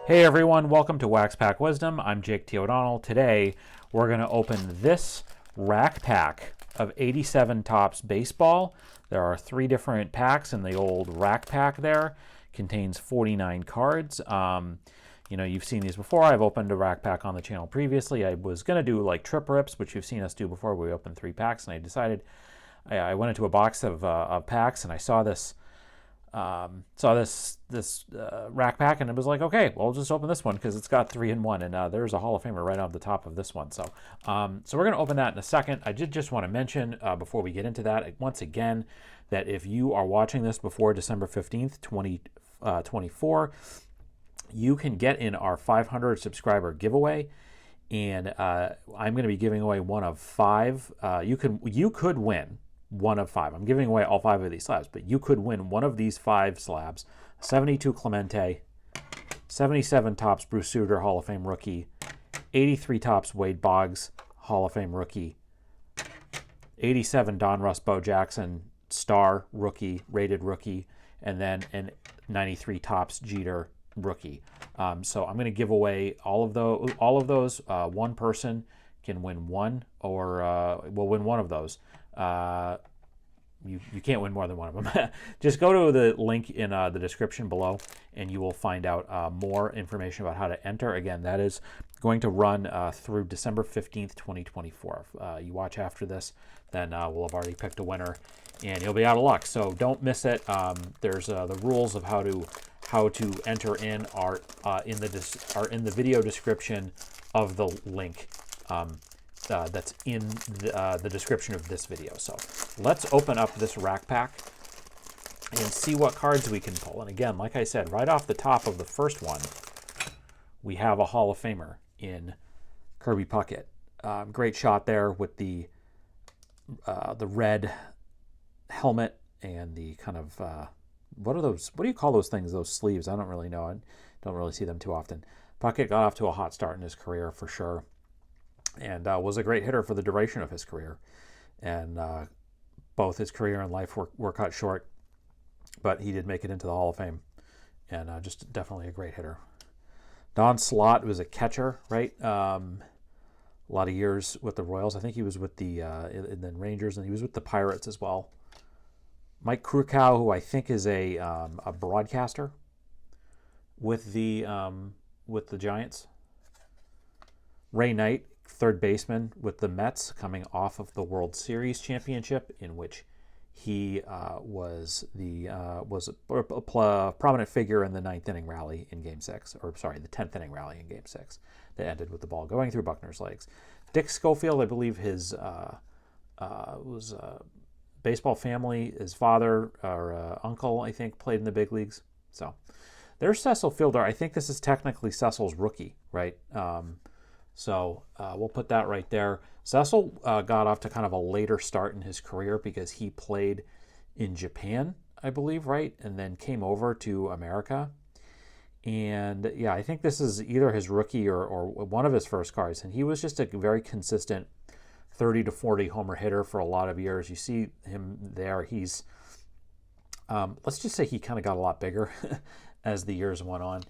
Hey everyone, welcome to Wax Pack Wisdom. I'm Jake T. O'Donnell. Today we're going to open this rack pack of 87 Topps Baseball. There are 3 different packs in the old rack pack there. Contains 49 cards. You've seen these before. I've opened a rack pack on the channel previously. I was going to do like trip rips, which you've seen us do before. We opened 3 packs and I decided I went into a box of packs and I saw this rack pack and it was like, okay, well, I'll just open this one because it's got 3 in 1, and there's a Hall of Famer right on the top of this one. So we're going to open that in a second. I did just want to mention before we get into that once again that if you are watching this before December 15th, 2024, you can get in our 500 subscriber giveaway, and I'm going to be giving away one of 5. You could win one of 5. I'm giving away all 5 of these slabs, but you could win one of these 5 slabs: 72 Clemente, 77 Topps Bruce Sutter Hall of Fame rookie, 83 Topps Wade Boggs Hall of Fame rookie, 87 Donruss Bo Jackson star rookie, rated rookie, and then an 93 Topps Jeter rookie. So I'm going to give away all of those. One person can win one, or will win one of those. You can't win more than one of them. Just go to the link in the description below and you will find out more information about how to enter. Again, that is going to run through December 15th, 2024. If you watch after this, then we'll have already picked a winner and you'll be out of luck. So don't miss it. There's the rules of how to enter in are in the video description of the link. That's in the description of this video. So let's open up this rack pack and see what cards we can pull. And again, like I said, right off the top of the first one, we have a Hall of Famer in Kirby Puckett. Great shot there with the red helmet and the kind of what are those? What do you call those things? Those sleeves? I don't really know. I don't really see them too often. Puckett got off to a hot start in his career for sure, and was a great hitter for the duration of his career. And both his career and life were cut short, but he did make it into the Hall of Fame, and just definitely a great hitter. Don Slott was a catcher, right? A lot of years with the Royals. I think he was with the Rangers, and he was with the Pirates as well. Mike Krukow, who I think is a broadcaster with the Giants. Ray Knight, third baseman with the Mets, coming off of the World Series championship, in which he was a prominent figure in the 9th inning rally in Game 6, or sorry, the 10th inning rally in Game 6 that ended with the ball going through Buckner's legs. Dick Schofield, I believe his was baseball family, his father or uncle, I think, played in the big leagues. So there's Cecil Fielder. I think this is technically Cecil's rookie, right? So we'll put that right there. Cecil got off to kind of a later start in his career because he played in Japan, I believe, right? And then came over to America. And yeah, I think this is either his rookie or one of his first cards. And he was just a very consistent 30 to 40 homer hitter for a lot of years. You see him there. He's, let's just say he kind of got a lot bigger as the years went on.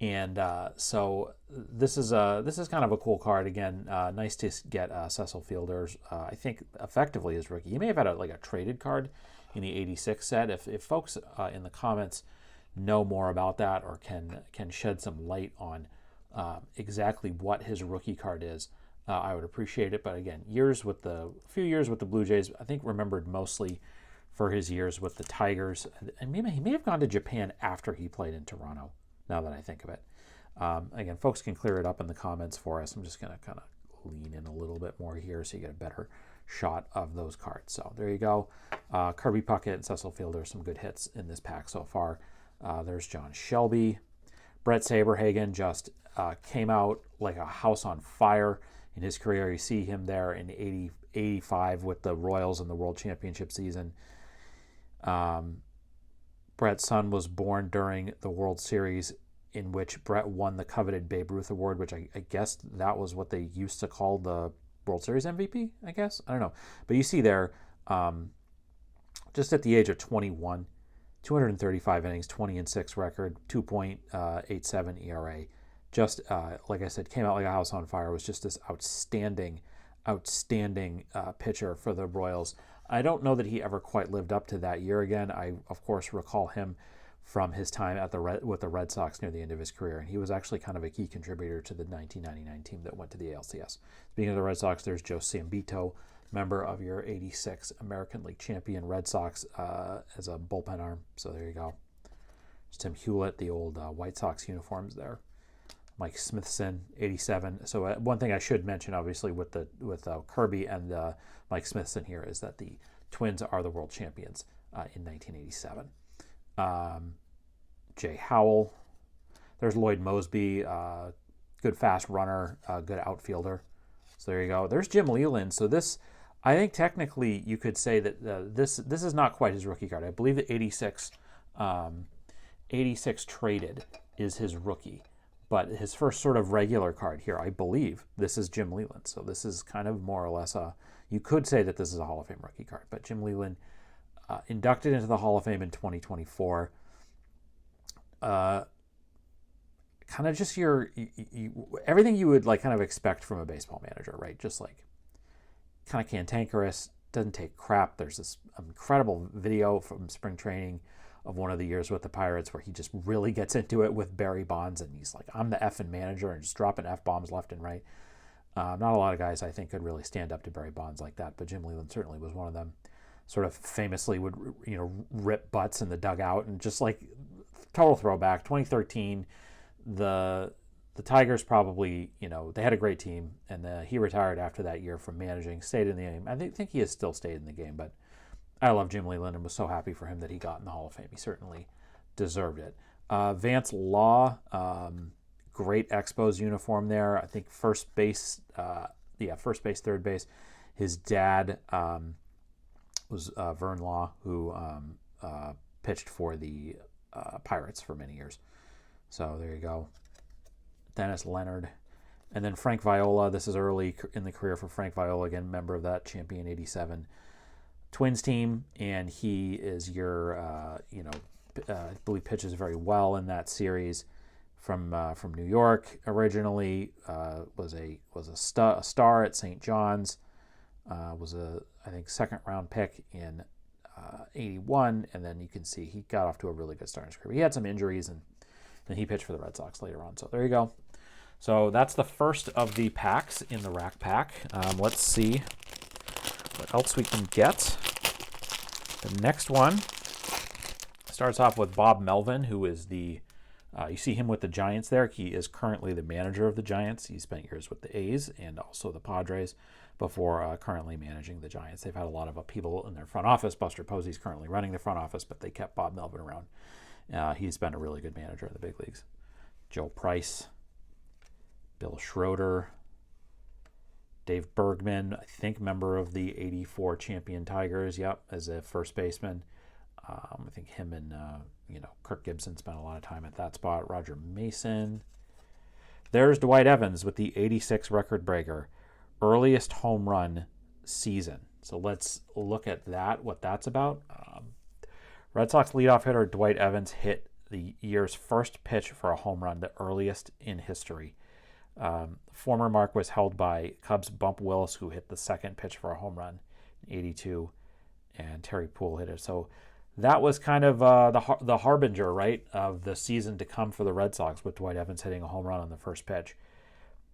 And so this is kind of a cool card. Again, nice to get Cecil Fielder's, I think, effectively his rookie. He may have had a traded card in the 86 set. If folks in the comments know more about that or can shed some light on exactly what his rookie card is, I would appreciate it. But again, few years with the Blue Jays, I think remembered mostly for his years with the Tigers. And maybe he may have gone to Japan after he played in Toronto, now that I think of it. Again, folks can clear it up in the comments for us. I'm just going to kind of lean in a little bit more here so you get a better shot of those cards. So there you go. Kirby Puckett and Cecil Fielder, some good hits in this pack so far. There's John Shelby. Brett Saberhagen just came out like a house on fire in his career. You see him there in 85 with the Royals in the World Championship season. Brett's son was born during the World Series in which Brett won the coveted Babe Ruth Award, which I guess that was what they used to call the World Series MVP, I guess. I don't know. But you see there, just at the age of 21, 235 innings, 20-6 record, 2.87 ERA. just like I said, came out like a house on fire. Was just this outstanding pitcher for the Royals. I don't know that he ever quite lived up to that year again. I, of course, recall him from his time at with the Red Sox near the end of his career, and he was actually kind of a key contributor to the 1999 team that went to the ALCS. Speaking of the Red Sox, there's Joe Sambito, member of your '86 American League champion Red Sox, as a bullpen arm. So there you go. There's Tim Hewlett, the old White Sox uniforms there. Mike Smithson, '87. So one thing I should mention, obviously, with Kirby and Mike Smithson here is that the Twins are the world champions in 1987. Jay Howell. There's Lloyd Mosby, good fast runner, good outfielder. So there you go. There's Jim Leyland. So this, I think technically you could say that this is not quite his rookie card. I believe the 86 traded is his rookie. But his first sort of regular card here, I believe, this is Jim Leyland. So this is kind of more or less you could say that this is a Hall of Fame rookie card. But Jim Leyland, inducted into the Hall of Fame in 2024. Kind of just everything you would like kind of expect from a baseball manager, right? Just like kind of cantankerous, doesn't take crap. There's this incredible video from spring training of one of the years with the Pirates where he just really gets into it with Barry Bonds, and he's like, I'm the effing manager, and just dropping F-bombs left and right. Not a lot of guys, I think, could really stand up to Barry Bonds like that, but Jim Leyland certainly was one of them. Sort of famously would, rip butts in the dugout, and just like total throwback. 2013, the Tigers probably, they had a great team, and he retired after that year from managing, stayed in the game. I think he has still stayed in the game, but I love Jim Leyland and was so happy for him that he got in the Hall of Fame. He certainly deserved it. Vance Law, great Expos uniform there. I think first base, third base. His dad was Vern Law, who pitched for the Pirates for many years. So there you go. Dennis Leonard. And then Frank Viola. This is early in the career for Frank Viola, again, member of that champion '87 Twins team, and he is your, I believe pitches very well in that series. From New York originally, was a star at St. John's, was I think second round pick in '81, and then you can see he got off to a really good start in his career. He had some injuries, and he pitched for the Red Sox later on. So there you go. So that's the first of the packs in the Rack Pack. Let's see what else we can get. The next one starts off with Bob Melvin, who is you see him with the Giants there. He is currently the manager of the Giants. He spent years with the A's and also the Padres before currently managing the Giants. They've had a lot of upheaval in their front office. Buster Posey's currently running the front office, but they kept Bob Melvin around. He's been a really good manager in the big leagues. Joe Price, Bill Schroeder, Dave Bergman, I think member of the '84 champion Tigers, as a first baseman. I think him and Kirk Gibson spent a lot of time at that spot. Roger Mason. There's Dwight Evans with the '86 record breaker, earliest home run season. So let's look at that, what that's about. Red Sox leadoff hitter Dwight Evans hit the year's first pitch for a home run, the earliest in history. Former mark was held by Cubs' Bump Willis, who hit the second pitch for a home run in '82, and Terry Poole hit it. So that was kind of the harbinger, right, of the season to come for the Red Sox, with Dwight Evans hitting a home run on the first pitch,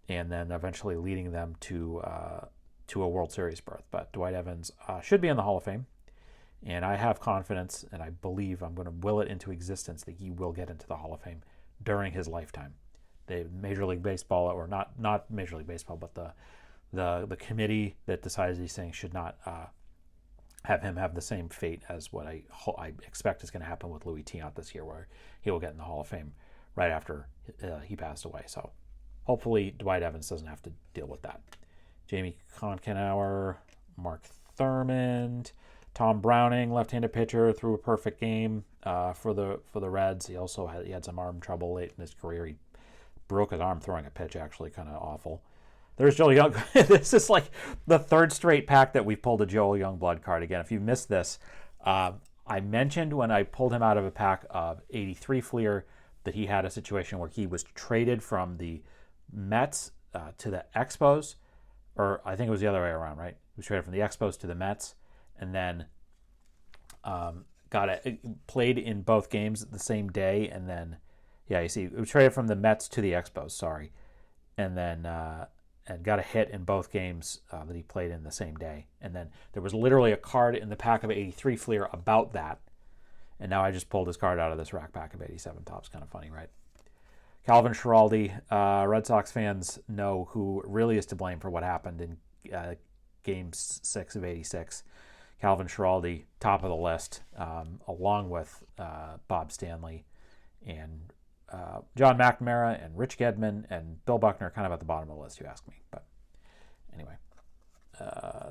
and then eventually leading them to a World Series berth. But Dwight Evans should be in the Hall of Fame, and I have confidence, and I believe I'm going to will it into existence that he will get into the Hall of Fame during his lifetime. The Major League Baseball, or not Major League Baseball, but the committee that decides these things should not have him have the same fate as what I expect is going to happen with Louis Tiant this year, where he will get in the Hall of Fame right after he passed away. So hopefully Dwight Evans doesn't have to deal with that. Jamie Konkenauer, Mark Thurmond, Tom Browning, left-handed pitcher, threw a perfect game for the Reds. He also had some arm trouble late in his career. He broke his arm throwing a pitch, actually, kind of awful. There's Joel Young. This is like the third straight pack that we've pulled a Joel Youngblood card. Again, if you missed this, I mentioned when I pulled him out of a pack of '83 Fleer, that he had a situation where he was traded from the Mets to the Expos, or I think it was the other way around, right? He was traded from the Expos to the Mets, and then played in both games the same day, and then, yeah, you see, it was traded from the Mets to the Expos, sorry, and then and got a hit in both games that he played in the same day. And then there was literally a card in the pack of 83 Fleer about that, and now I just pulled this card out of this rack pack of 87 Topps. Kind of funny, right? Calvin Schiraldi, Red Sox fans know who really is to blame for what happened in Game 6 of 86. Calvin Schiraldi, top of the list, along with Bob Stanley and John McNamara and Rich Gedman and Bill Buckner, kind of at the bottom of the list, you ask me. But anyway,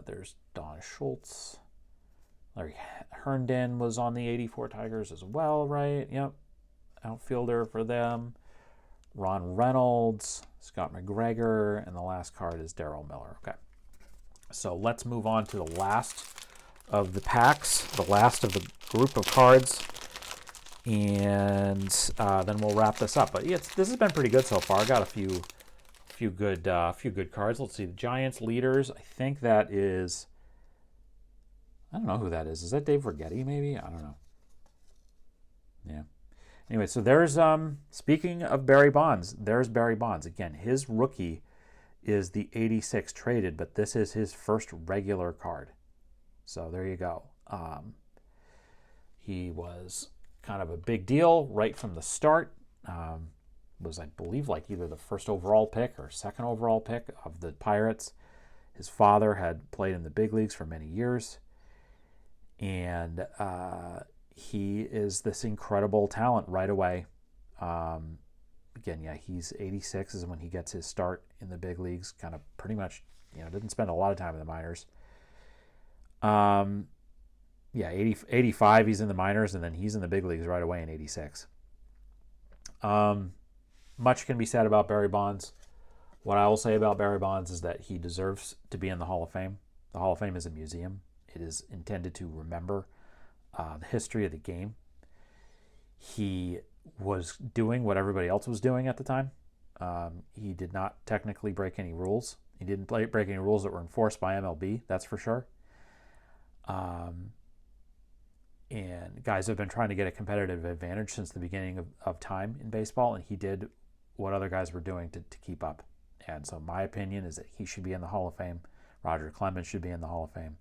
there's Don Schultz. Larry Herndon was on the 84 Tigers as well, right? Yep. Outfielder for them. Ron Reynolds, Scott McGregor, and the last card is Darryl Miller. Okay. So let's move on to the last of the packs, the last of the group of cards, and then we'll wrap this up. But yeah, this has been pretty good so far. I got a few good cards. Let's see, the Giants leaders. I think that is, I don't know who that is. Is that Dave Rigetti? Maybe, I don't know. Yeah. Anyway, so there's speaking of Barry Bonds, there's Barry Bonds again. His rookie is the 86 traded, but this is his first regular card. So there you go. He was kind of a big deal right from the start. Was, I believe, like either the first overall pick or second overall pick of the Pirates. His father had played in the big leagues for many years. And he is this incredible talent right away. Again, yeah, he's 86 is when he gets his start in the big leagues. Kind of pretty much, didn't spend a lot of time in the minors. Yeah, 85 he's in the minors, and then he's in the big leagues right away in 86. Much can be said about Barry Bonds. What I will say about Barry Bonds is that he deserves to be in the Hall of Fame. The Hall of Fame is a museum. It is intended to remember the history of the game. He was doing what everybody else was doing at the time. He did not technically break any rules. He didn't break any rules that were enforced by MLB, that's for sure. And guys have been trying to get a competitive advantage since the beginning of time in baseball, and he did what other guys were doing to keep up. And so my opinion is that he should be in the Hall of Fame. Roger Clemens should be in the Hall of Fame.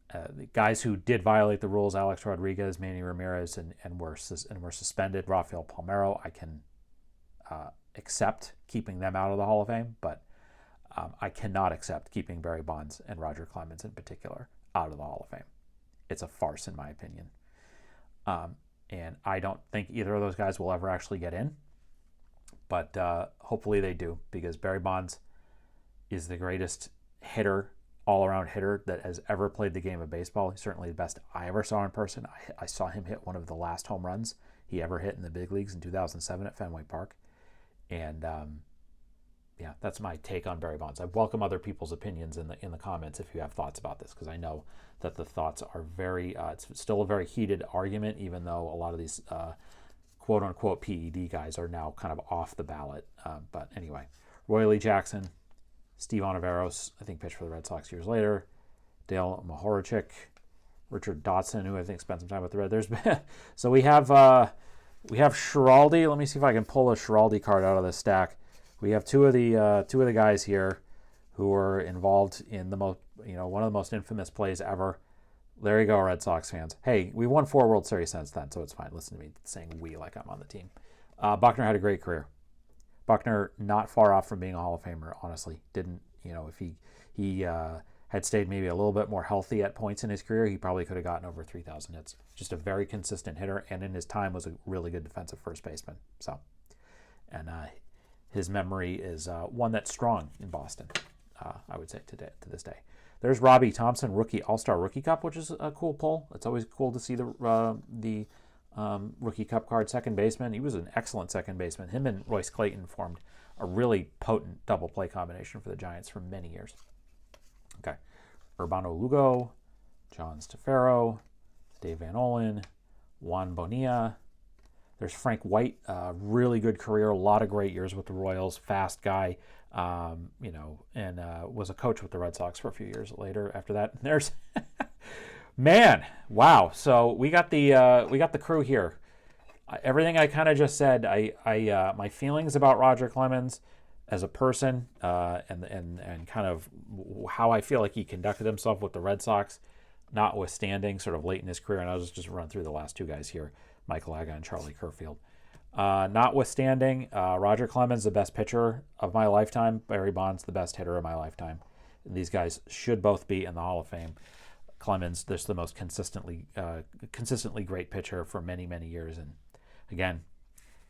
The guys who did violate the rules, Alex Rodriguez, Manny Ramirez, and were suspended, Rafael Palmeiro, I can accept keeping them out of the Hall of Fame, but I cannot accept keeping Barry Bonds and Roger Clemens in particular out of the Hall of Fame. It's a farce, in my opinion. And I don't think either of those guys will ever actually get in, but hopefully they do, because Barry Bonds is the greatest hitter, all-around hitter that has ever played the game of baseball. He's certainly the best I ever saw in person. I saw him hit one of the last home runs he ever hit in the big leagues in 2007 at Fenway Park. And yeah, that's my take on Barry Bonds. I welcome other people's opinions in the comments if you have thoughts about this, because I know that the thoughts are very, it's still a very heated argument, even though a lot of these quote-unquote PED guys are now kind of off the ballot. But anyway, Roy Lee Jackson, Steve Ontiveros, I think pitched for the Red Sox years later, Dale Mahorchik, Richard Dotson, who I think spent some time with the Red. There's been, so we have Schiraldi. Let me see if I can pull a Schiraldi card out of this stack. We have two of the guys here who were involved in the most, one of the most infamous plays ever. There you go, Red Sox fans. Hey, we won 4 World Series since then, so it's fine. Listen to me saying we like I'm on the team. Buckner had a great career. Buckner not far off from being a Hall of Famer, honestly. Didn't, if he had stayed maybe a little bit more healthy at points in his career, he probably could have gotten over 3,000 hits. Just a very consistent hitter, and in his time was a really good defensive first baseman. So, and his memory is one that's strong in Boston, I would say, to this day. There's Robbie Thompson, rookie All-Star Rookie Cup, which is a cool pull. It's always cool to see the Rookie Cup card, second baseman. He was an excellent second baseman. Him and Royce Clayton formed a really potent double play combination for the Giants for many years. Okay. Urbano Lugo, John Stefero, Dave Van Olin, Juan Bonilla, There's Frank White, really good career, a lot of great years with the Royals, fast guy, and was a coach with the Red Sox for a few years later after that. And there's, man, wow. So we got the crew here. Everything I kind of just said, my feelings about Roger Clemens as a person, and kind of how I feel like he conducted himself with the Red Sox, notwithstanding sort of late in his career, and I'll just run through the last two guys here, Michael Aga and Charlie Kerfield. Notwithstanding, Roger Clemens, the best pitcher of my lifetime. Barry Bonds, the best hitter of my lifetime. These guys should both be in the Hall of Fame. Clemens, just the most consistently great pitcher for many, many years. And again,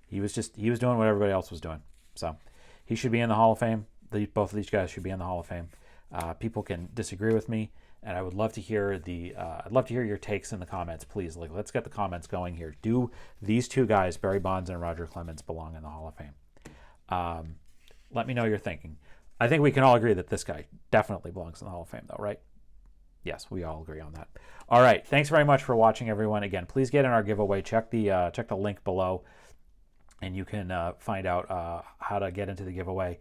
he was doing what everybody else was doing. So he should be in the Hall of Fame. Both of these guys should be in the Hall of Fame. People can disagree with me, and I would love to hear your takes in the comments. Please, let's get the comments going here. Do these two guys, Barry Bonds and Roger Clemens, belong in the Hall of Fame? Let me know your thinking. I think we can all agree that this guy definitely belongs in the Hall of Fame, though, right? Yes, we all agree on that. All right, thanks very much for watching, everyone. Again, please get in our giveaway. Check the link below, and you can find out how to get into the giveaway.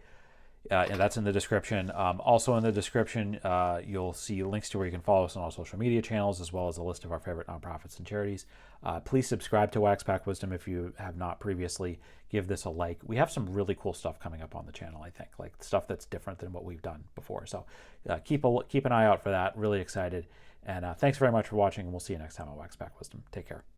And that's in the description. Also in the description, you'll see links to where you can follow us on all social media channels, as well as a list of our favorite nonprofits and charities. Please subscribe to Wax Pack Wisdom if you have not previously. Give this a like. We have some really cool stuff coming up on the channel, I think, like stuff that's different than what we've done before. So keep an eye out for that. Really excited. And thanks very much for watching, and we'll see you next time on Wax Pack Wisdom. Take care.